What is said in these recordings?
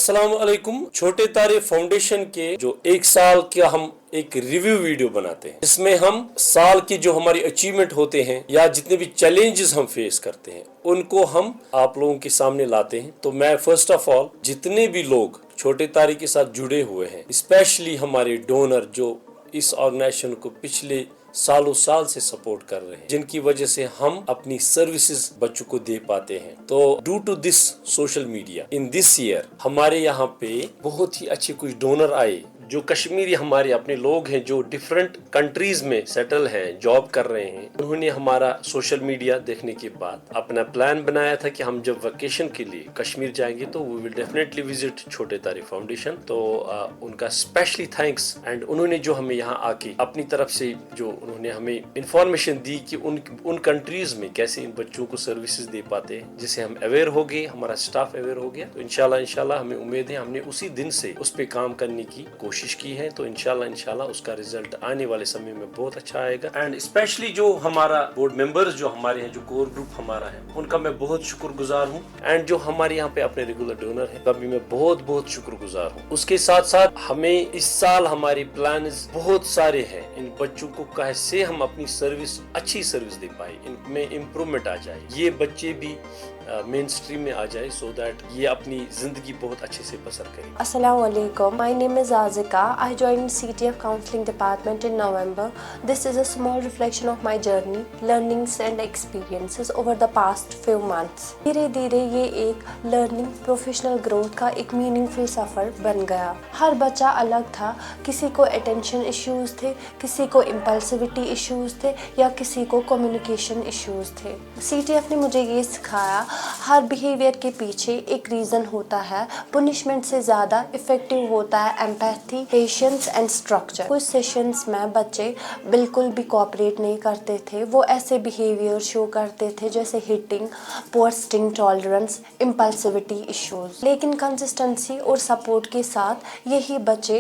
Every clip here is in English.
अस्सलाम वालेकुम। छोटे तारे फाउंडेशन के जो एक साल का हम एक रिव्यू वीडियो बनाते हैं, इसमें हम साल की जो हमारी अचीवमेंट होते हैं या जितने भी चैलेंजेस हम फेस करते हैं उनको हम आप लोगों के सामने लाते हैं। तो मैं फर्स्ट ऑफ ऑल जितने भी लोग छोटे तारे के साथ जुड़े हुए हैं, स्पेशली हमारे डोनर जो इस ऑर्गेनाइजेशन को पिछले सालों साल से सपोर्ट कर रहे हैं, जिनकी वजह से हम अपनी सर्विसेज बच्चों को दे पाते हैं। तो due to this social media in this year हमारे यहाँ पे बहुत ही अच्छे कुछ डोनर आए जो कश्मीरी हमारे अपने लोग हैं जो डिफरेंट कंट्रीज में सेटल हैं, जॉब कर रहे हैं। उन्होंने हमारा सोशल मीडिया देखने के बाद अपना प्लान बनाया था कि हम जब वेकेशन के लिए कश्मीर जाएंगे तो वी विल डेफिनेटली विजिट छोटे तारे फाउंडेशन। तो उनका स्पेशली थैंक्स। एंड उन्होंने जो हमें यहाँ आके अपनी तरफ से जो उन्होंने हमें इंफॉर्मेशन दी कि उन कंट्रीज में कैसे इन बच्चों को सर्विसेज दे पाते हैं, जिससे हम अवेयर हो गए, हमारा स्टाफ अवेयर हो गया। तो इंशाल्लाह हमें उम्मीद है हमने उसी दिन से उस पर काम करने की कोशिश की है। तो इंशाल्लाह उसका रिजल्ट आने वाले समय में बहुत अच्छा आएगा। एंड स्पेशली जो हमारा बोर्ड मेंबर्स जो हमारे हैं, जो कोर ग्रुप हमारा है, उनका मैं बहुत शुक्रगुजार हूँ। एंड जो हमारे यहाँ पे अपने रेगुलर डोनर है, तभी मैं बहुत शुक्रगुजार हूँ। उसके साथ साथ हमें इस साल हमारे प्लान बहुत सारे हैं। इन बच्चों को कैसे हम अपनी सर्विस अच्छी सर्विस दे पाए, इनमें इम्प्रूवमेंट आ जाए, ये बच्चे भी मेन स्ट्रीम में आ जाए, सो दैट ये अपनी जिंदगी बहुत अच्छे से बसर करें। Assalamu alaikum. My name is Azika. I joined CTF Counseling Department in November. This is a small reflection of my journey, learnings and experiences over the past few months. धीरे धीरे ये एक लर्निंग प्रोफेशनल ग्रोथ का एक meaningful सफ़र बन गया। हर बच्चा अलग था, किसी को अटेंशन इश्यूज थे, किसी को इम्पल्सिविटी इश्यूज थे या किसी को कम्युनिकेशन इश्यूज थे। CTF ने मुझे ये सिखाया हर बिहेवियर के पीछे एक रीज़न होता है। पनिशमेंट से ज़्यादा इफ़ेक्टिव होता है एम्पैथी, पेशेंस एंड स्ट्रक्चर। कुछ सेशंस में बच्चे बिल्कुल भी कोऑपरेट नहीं करते थे। वो ऐसे बिहेवियर शो करते थे जैसे hitting, poor sting tolerance, impulsivity issues. लेकिन कंसिस्टेंसी और सपोर्ट के साथ यही बच्चे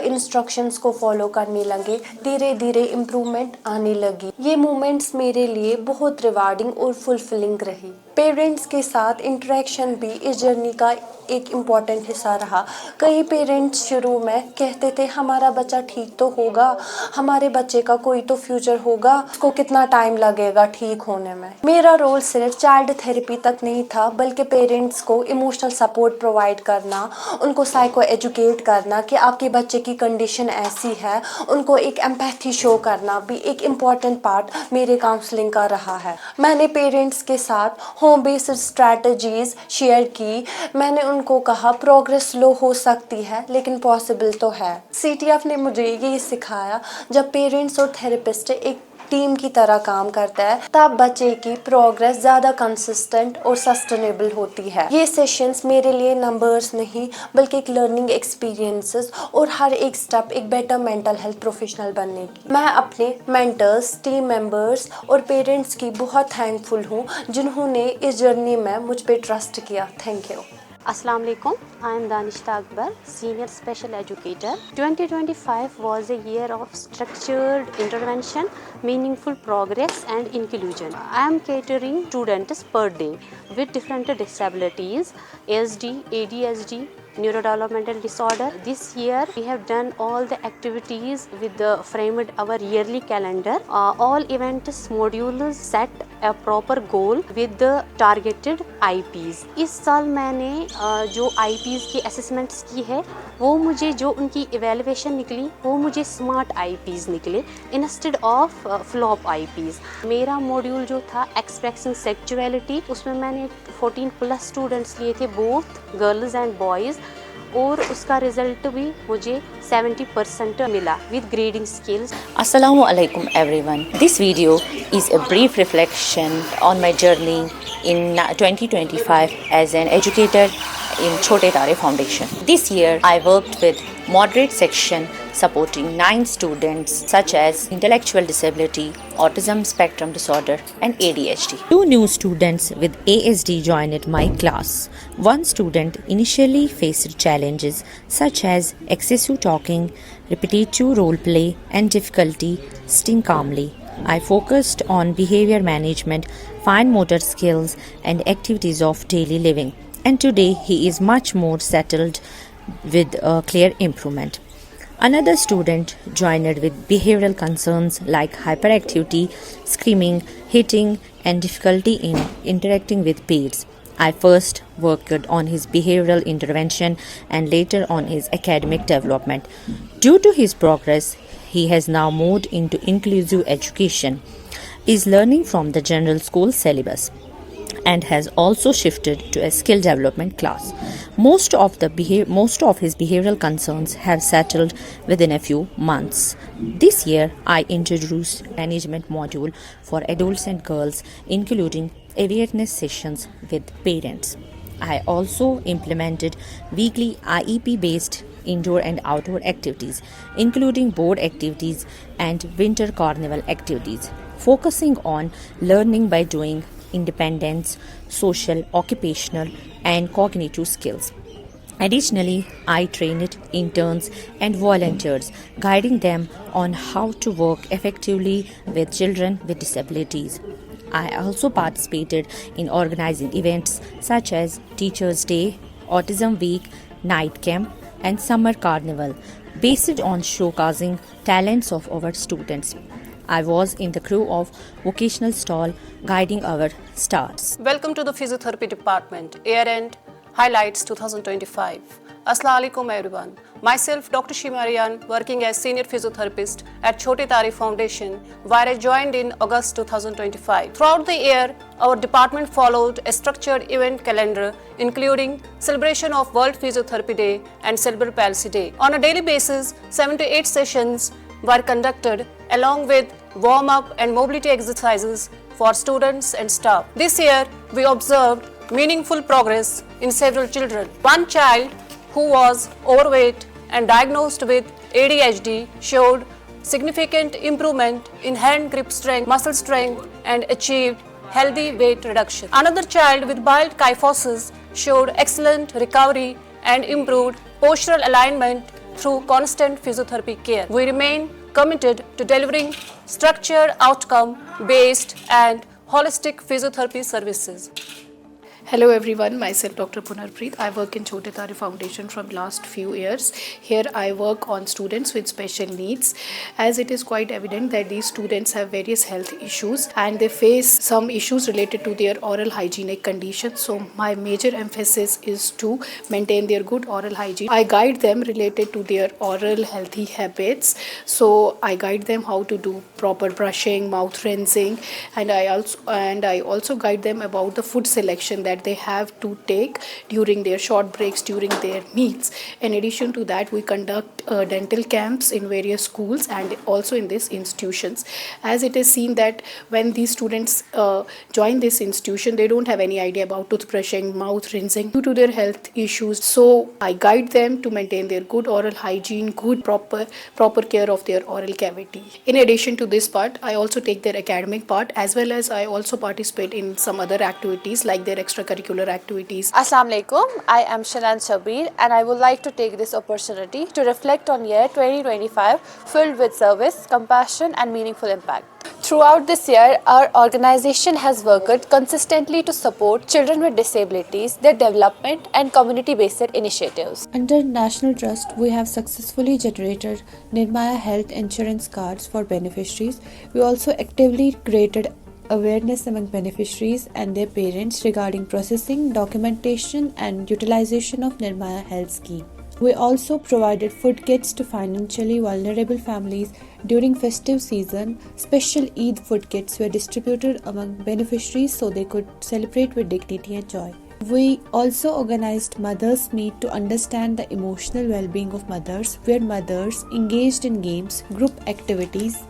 इंस्ट्रक्शंस को फॉलो करने लगे, धीरे धीरे इम्प्रूवमेंट आने लगी। ये मोमेंट्स मेरे लिए बहुत रिवार्डिंग और फुलफिलिंग रही। पेरेंट्स के साथ इंटरेक्शन भी इस जर्नी का एक इम्पॉर्टेंट हिस्सा रहा। कई पेरेंट्स शुरू में कहते थे हमारा बच्चा ठीक तो होगा, हमारे बच्चे का कोई तो फ्यूचर होगा, उसको कितना टाइम लगेगा ठीक होने में। मेरा रोल सिर्फ चाइल्ड थेरेपी तक नहीं था, बल्कि पेरेंट्स को इमोशनल सपोर्ट प्रोवाइड करना, उनको साइको एजुकेट करना कि आपके बच्चे की कंडीशन ऐसी है, उनको एक एम्पैथी शो करना भी एक इम्पॉर्टेंट पार्ट मेरे काउंसलिंग का रहा है। मैंने पेरेंट्स के साथ होम बेस्ड स्ट्रैटेजीज शेयर की। मैंने उनको कहा प्रोग्रेस स्लो हो सकती है लेकिन पॉसिबल तो है। CTF ने मुझे ये सिखाया जब पेरेंट्स और थेरेपिस्ट एक टीम की तरह काम करता है तब बच्चे की प्रोग्रेस ज़्यादा कंसिस्टेंट और सस्टेनेबल होती है। ये सेशंस मेरे लिए नंबर्स नहीं बल्कि एक लर्निंग एक्सपीरियंसेस और हर एक स्टेप एक बेटर मेंटल हेल्थ प्रोफेशनल बनने की। मैं अपने मेंटर्स, टीम मेंबर्स और पेरेंट्स की बहुत थैंकफुल हूँ जिन्होंने इस जर्नी में मुझ पे ट्रस्ट किया। Thank you. Assalamu alaikum. I am Danishta Akbar, Senior Special Educator. 2025 was a year of structured intervention, meaningful progress and inclusion. I am catering students per day with different disabilities, ASD, ADHD, neurodevelopmental disorder. This year we have done all the activities with the framed our yearly calendar. All events modules set a proper goal with the targeted IPs. इस साल मैंने जो IPs की assessments की है वो मुझे जो उनकी इवेलुएशन निकली वो मुझे स्मार्ट IPs निकले इंस्टेड ऑफ फ्लॉप IPs। मेरा मॉड्यूल जो था एक्सप्रेसिंग सेक्सुअलिटी, उसमें मैंने 14+ स्टूडेंट्स लिए थे, बोथ गर्ल्स एंड बॉयज़, और उसका रिजल्ट भी मुझे 70% मिला with grading scales. Assalamu alaikum everyone. This video is a brief reflection on my journey in 2025 as an educator in Chote Tare Foundation. This year I worked with moderate section supporting 9 students such as intellectual disability, autism spectrum disorder and ADHD. 2 new students with ASD joined my class. One student initially faced challenges such as excessive talking, repetitive role play and difficulty sitting calmly. I focused on behavior management, fine motor skills and activities of daily living and today he is much more settled with a clear improvement. Another student joined with behavioral concerns like hyperactivity, screaming, hitting, and difficulty in interacting with peers. I first worked on his behavioral intervention and later on his academic development. Due to his progress, he has now moved into inclusive education, is learning from the general school syllabus, and has also shifted to a skill development class. Most of his behavioral concerns have settled within a few months. This year, I introduced management module for adults and girls, including awareness sessions with parents. I also implemented weekly IEP-based indoor and outdoor activities, including board activities and winter carnival activities, focusing on learning by doing, independence, social, occupational, and cognitive skills. Additionally, I trained interns and volunteers, guiding them on how to work effectively with children with disabilities. I also participated in organizing events such as Teachers' Day, Autism Week, Night Camp, and Summer Carnival, based on showcasing talents of our students. I was in the crew of vocational stall guiding our stars. Welcome to the Physiotherapy Department, Year End Highlights 2025. Assalamu alaikum everyone. Myself, Dr. Shimarian, working as Senior Physiotherapist at Chote Tare Foundation, where I joined in August 2025. Throughout the year, our department followed a structured event calendar, including celebration of World Physiotherapy Day and Cerebral Palsy Day. On a daily basis, 7 to 8 sessions were conducted along with warm-up and mobility exercises for students and staff. This year, we observed meaningful progress in several children. One child who was overweight and diagnosed with ADHD showed significant improvement in hand grip strength, muscle strength, and achieved healthy weight reduction. Another child with mild kyphosis showed excellent recovery and improved postural alignment through constant physiotherapy care. We remain committed to delivering structured, outcome-based and holistic physiotherapy services. Hello everyone, myself Dr. Punarpreet. I work in Chote Tare Foundation from last few years. Here I work on students with special needs, as it is quite evident that these students have various health issues and they face some issues related to their oral hygienic conditions. So my major emphasis is to maintain their good oral hygiene. I guide them related to their oral healthy habits. So I guide them how to do proper brushing, mouth rinsing, and I also guide them about the food selection that they have to take during their short breaks, during their meals. In addition to that, we conduct dental camps in various schools and also in these institutions. As it is seen that when these students join this institution, they don't have any idea about toothbrushing, mouth rinsing due to their health issues. So I guide them to maintain their good oral hygiene, good proper care of their oral cavity. In addition to this part, I also take their academic part, as well as I also participate in some other activities like their extracurricular activities. Assalamu alaikum. I am Shanan Shabir and I would like to take this opportunity to reflect on year 2025 filled with service, compassion and meaningful impact. Throughout this year, our organization has worked consistently to support children with disabilities, their development and community-based initiatives. Under National Trust, we have successfully generated Nirmaya Health Insurance cards for beneficiaries. We also actively created awareness among beneficiaries and their parents regarding processing, documentation and utilization of Nirmaya Health Scheme. We also provided food kits to financially vulnerable families during festive season. Special Eid food kits were distributed among beneficiaries so they could celebrate with dignity and joy. We also organized Mothers Meet to understand the emotional well-being of mothers, where mothers engaged in games, group activities,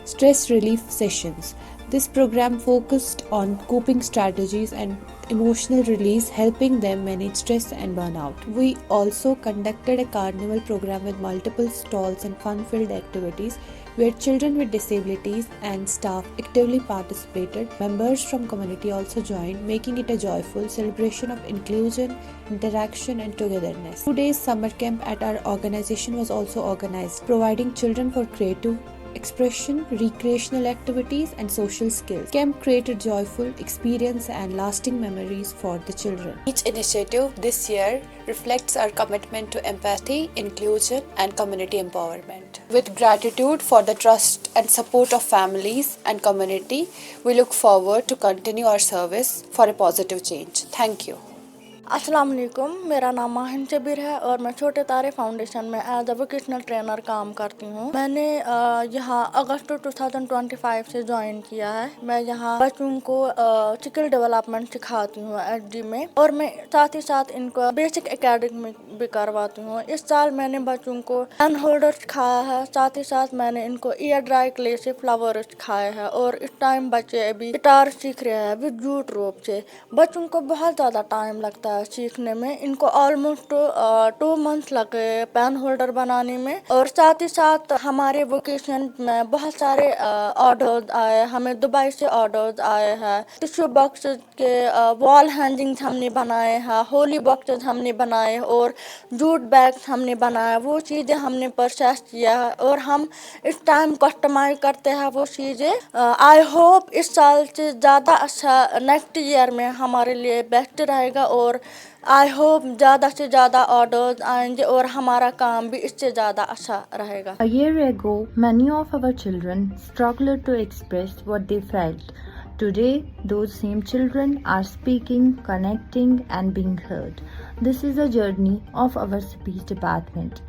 stress relief sessions. This program focused on coping strategies and emotional release, helping them manage stress and burnout. We also conducted a carnival program with multiple stalls and fun-filled activities where children with disabilities and staff actively participated. Members from community also joined, making it a joyful celebration of inclusion, interaction and togetherness. 2 days summer camp at our organization was also organized, providing children for creative expression, recreational activities, and social skills. Camp created joyful experience and lasting memories for the children. Each initiative this year reflects our commitment to empathy, inclusion, and community empowerment. With gratitude for the trust and support of families and community, we look forward to continue our service for a positive change. Thank you. अस्सलाम वालेकुम, मेरा नाम माहिन शबीर है और मैं छोटे तारे foundation में एज अ वोकेशनल ट्रेनर काम करती हूँ। मैंने यहाँ अगस्त 2025 से ज्वाइन किया है। मैं यहाँ बच्चों को स्किल डेवलपमेंट सिखाती हूँ एचडी में, और मैं साथ ही साथ इनको बेसिक एकेडमिक भी करवाती हूँ। इस साल मैंने बच्चों को पेन होल्डर सिखाया है, साथ ही साथ मैंने इनको एयर ड्राई क्ले से फ्लावर सिखाए हैं, और इस टाइम बच्चे अभी गिटार सीख रहे हैं विद जूट रोप से। बच्चों को बहुत ज़्यादा टाइम लगता है सीखने में। इनको ऑलमोस्ट 2 मंथ्स लगे पेन होल्डर बनाने में, और साथ ही साथ हमारे वोकेशन में बहुत सारे ऑर्डर्स आए। हमें दुबई से ऑर्डर्स आए हैं। टिश्यू बॉक्सेस के वॉल हैंगिंग्स हमने बनाए हैं, होली बॉक्सेस हमने बनाए, और जूट बैग्स हमने बनाए। वो चीज़ें हमने परचेस किया है और हम इस टाइम कस्टमाइज करते हैं वो चीज़ें। आई होप इस साल से ज़्यादा अच्छा नेक्स्ट ईयर में हमारे लिए बेस्ट रहेगा, और आई होप ज़्यादा से ज़्यादा ऑर्डर्स आएंगे और हमारा काम भी इससे ज़्यादा अच्छा रहेगा। A year ago, many of our children struggled to express what they felt. Today, those same children are speaking, connecting, and being heard. This is a journey of our speech department.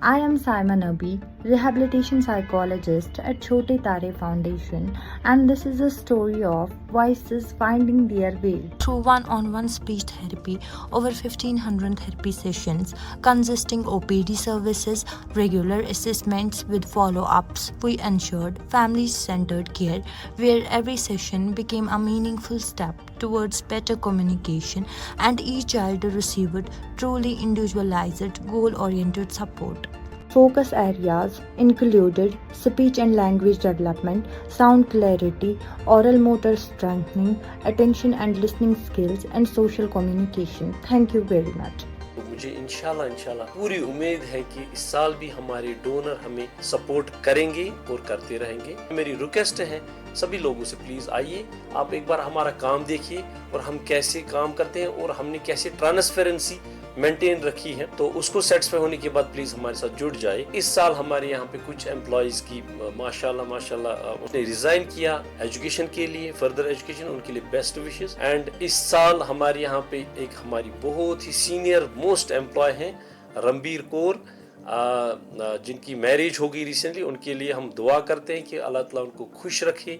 I am Saima Nabi, rehabilitation psychologist at Chote Tare Foundation, and this is a story of voices finding their way. Through one-on-one speech therapy, over 1500 therapy sessions consisting OPD services, regular assessments with follow-ups, we ensured family-centered care where every session became a meaningful step towards better communication and each child received truly individualized, goal-oriented support. Focus areas included speech and language development, sound clarity, oral motor strengthening, attention and listening skills, and social communication. Thank you very much. मुझे इंशाल्लाह पूरी उम्मीद है कि इस साल भी हमारे डोनर हमें सपोर्ट करेंगे और करते रहेंगे। मेरी रिक्वेस्ट है सभी लोगों से, प्लीज आइए, आप एक बार हमारा काम देखिए और हम कैसे काम करते हैं और हमने कैसे ट्रांसपेरेंसी मेंटेन रखी है। तो उसको सेटिस्फाई होने के बाद प्लीज हमारे साथ जुड़ जाए। इस साल हमारे यहाँ पे कुछ एम्प्लॉइज की माशाल्लाह उसने रिजाइन किया एजुकेशन के लिए, फर्दर एजुकेशन, उनके लिए बेस्ट विशेस। एंड इस साल हमारे यहाँ पे एक हमारी बहुत ही सीनियर मोस्ट एम्प्लॉय हैं रणबीर कौर, जिनकी मैरिज हो गई रिसेंटली। उनके लिए हम दुआ करते हैं कि अल्लाह ताला उनको खुश रखे,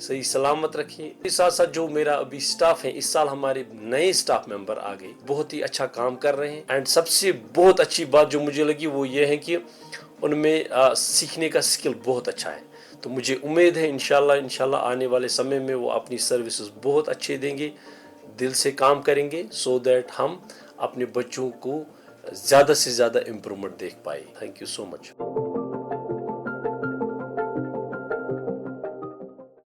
सही सलामत रखें। इसके साथ साथ जो मेरा अभी स्टाफ है, इस साल हमारे नए स्टाफ मेंबर आ गए, बहुत ही अच्छा काम कर रहे हैं। एंड सबसे बहुत अच्छी बात जो मुझे लगी वो ये है कि उनमें सीखने का स्किल बहुत अच्छा है। तो मुझे उम्मीद है इंशाल्लाह आने वाले समय में वो अपनी सर्विसेज बहुत अच्छे देंगे, दिल से काम करेंगे, सो दैट हम अपने बच्चों को ज़्यादा से ज़्यादा इम्प्रूवमेंट देख पाए। Thank you so much.